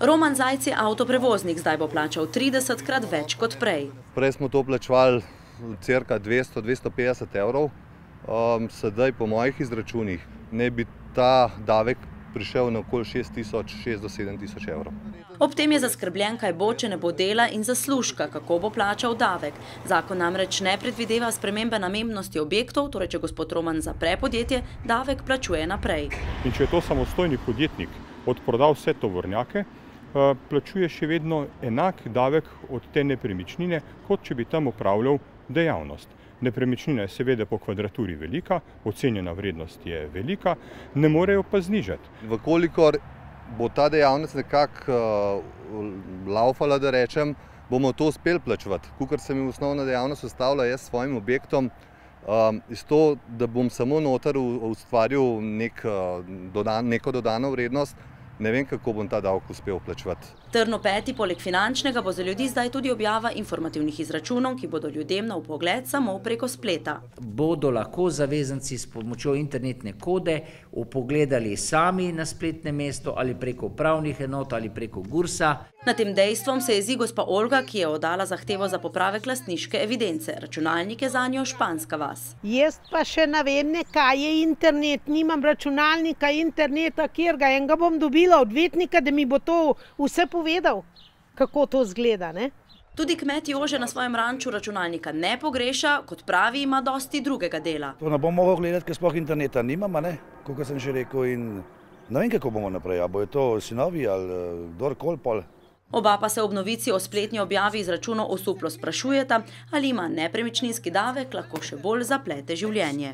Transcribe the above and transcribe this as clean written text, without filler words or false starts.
Roman Zajc je avtoprevoznik, zdaj bo plačal 30-krat več kot prej. Prej smo to plačevali cirka 200–250 evrov, sedaj po mojih izračunih ne bi ta davek prišel na okoli 6 do 7 tisoč evrov. Ob tem je zaskrbljen, kaj bo, če ne bo dela in zaslužka, kako bo plačal davek. Zakon namreč ne predvideva spremembe namembnosti objektov, torej če gospod Roman zapre podjetje, davek plačuje naprej. In če je to samostojni podjetnik odprodal vse tovornjake, plačuje še vedno enak davek od te nepremičnine, kot če bi tam opravljal dejavnost. Nepremičnina je seveda po kvadraturi velika, ocenjena vrednost je velika, ne morejo pa znižati. Vkolikor bo ta dejavnost nekako laufala, da rečem, bomo to uspeli plačevati. Kakor se mi osnovna dejavnost ustavlja jaz s svojim objektom, iz to, da bom samo noter ustvaril neko dodano vrednost, ne vem, kako bom ta davek uspel plačevati. Trn v peti poleg finančnega bo za ljudi zdaj tudi objava informativnih izračunov, ki bodo ljudem na vpogled samo preko spleta. Bodo lahko zavezanci s pomočjo internetne kode vpogledali sami na spletnem mestu ali preko upravnih enot ali preko Gursa. Na tem dejstvom se jezi gospa Olga, ki je oddala zahtevo za popravek lastniške evidence. Računalnik je zanjo španska vas. Jaz pa še ne vem, kaj je internet, nimam računalnika, interneta, kjer ga enega bom dobila odvetnika, da mi bo to vse povedal, kako to izgleda, ne? Tudi kmet Jože na svojem ranču računalnika ne pogreša, kot pravi, ima dosti drugega dela. To ne bom mogel gledati, ker sploh interneta nimam, ne? Kako sem že rekel, in ne vem, kako bomo naprej, a bo je to sinovi ali kdorkoli pol. Oba pa se ob novici o spletni objavi izračunov osuplo sprašujeta, ali ima nepremičninski davek lahko še bolj zaplete življenje.